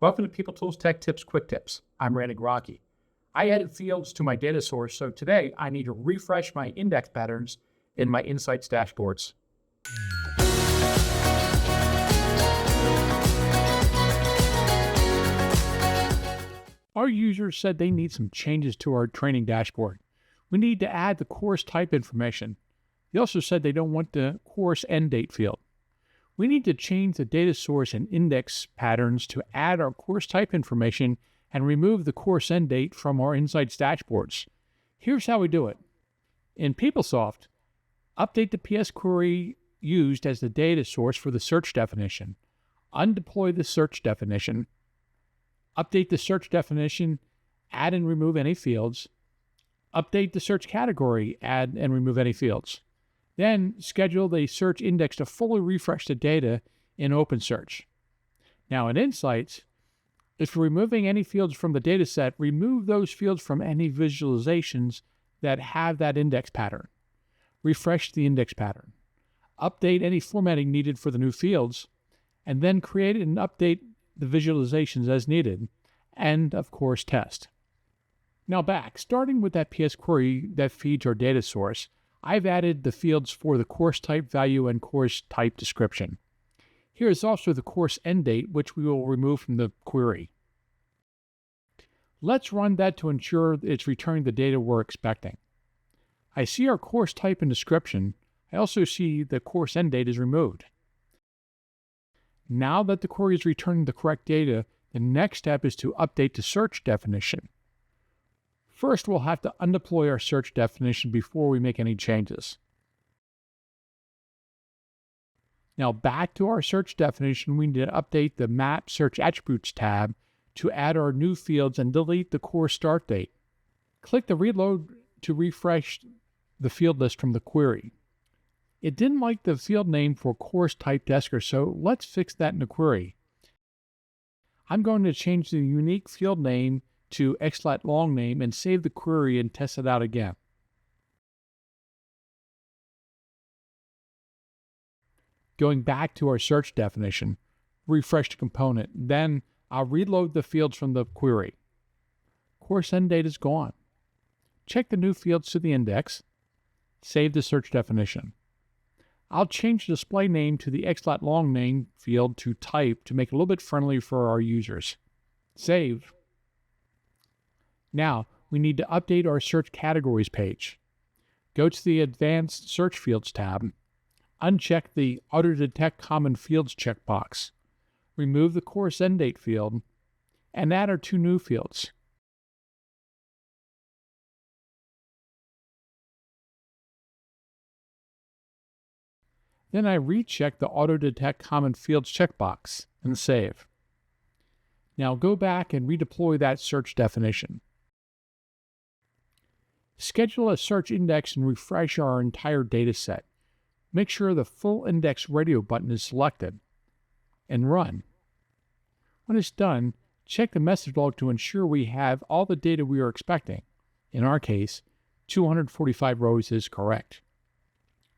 Welcome to PeopleTools Tech Tips Quick Tips. I'm Randall Groncki. I added fields to my data source, so today I need to refresh my index patterns in my Insights dashboards. Our users said they need some changes to our training dashboard. We need to add the course type information. They also said they don't want the course end date field. We need to change the data source and index patterns to add our course type information and remove the course end date from our Insights dashboards. Here's how we do it. In PeopleSoft, update the PS query used as the data source for the search definition. Undeploy the search definition. Update the search definition, add and remove any fields. Update the search category, add and remove any fields. Then schedule the search index to fully refresh the data in OpenSearch. Now in Insights, if you're removing any fields from the data set, remove those fields from any visualizations that have that index pattern. Refresh the index pattern. Update any formatting needed for the new fields, and then create and update the visualizations as needed, and of course test. Now starting with that PS query that feeds our data source, I've added the fields for the course type value and course type description. Here is also the course end date, which we will remove from the query. Let's run that to ensure it's returning the data we're expecting. I see our course type and description. I also see the course end date is removed. Now that the query is returning the correct data, the next step is to update the search definition. First, we'll have to undeploy our search definition before we make any changes. Now back to our search definition, we need to update the Map Search Attributes tab to add our new fields and delete the course start date. Click the reload to refresh the field list from the query. It didn't like the field name for course type desker, so let's fix that in the query. I'm going to change the unique field name to long name and save the query and test it out again. Going back to our search definition, refresh the component, then I'll reload the fields from the query. Course end date is gone. Check the new fields to the index, save the search definition. I'll change the display name to the long name field to type to make it a little bit friendly for our users. Save. Now, we need to update our search categories page. Go to the Advanced Search Fields tab, uncheck the Auto Detect Common Fields checkbox, remove the course end date field, and add our two new fields. Then I recheck the Auto Detect Common Fields checkbox and save. Now go back and redeploy that search definition. Schedule a search index and refresh our entire data set. Make sure the full index radio button is selected and run. When it's done, check the message log to ensure we have all the data we are expecting. In our case, 245 rows is correct.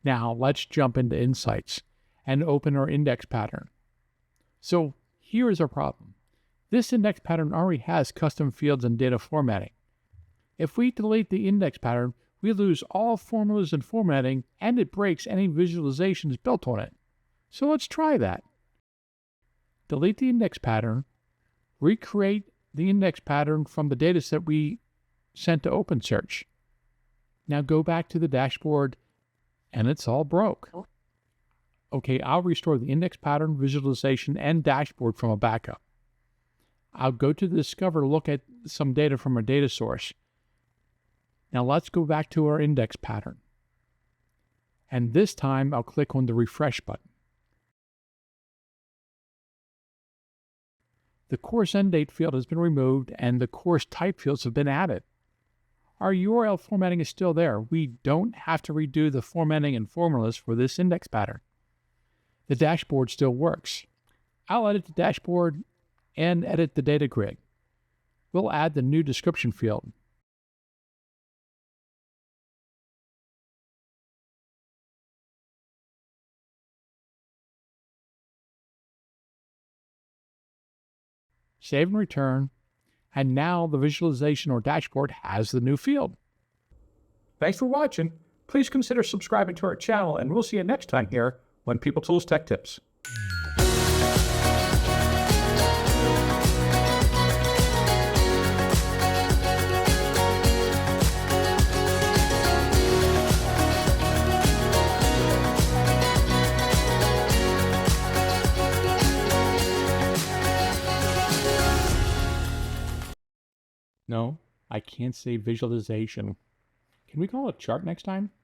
Now let's jump into Insights and open our index pattern. So here is our problem. This index pattern already has custom fields and data formatting. If we delete the index pattern, we lose all formulas and formatting, and it breaks any visualizations built on it. So let's try that. Delete the index pattern, recreate the index pattern from the dataset we sent to OpenSearch. Now go back to the dashboard, and it's all broke. Okay, I'll restore the index pattern, visualization, and dashboard from a backup. I'll go to the Discover to look at some data from our data source. Now let's go back to our index pattern. And this time I'll click on the refresh button. The course end date field has been removed and the course type fields have been added. Our URL formatting is still there. We don't have to redo the formatting and formulas for this index pattern. The dashboard still works. I'll edit the dashboard and edit the data grid. We'll add the new description field. save and return, and now the visualization or dashboard has the new field. Thanks for watching. Please consider subscribing to our channel, and we'll see you next time here on PeopleTools Tech Tips. No, I can't say visualization. Can we call it chart next time?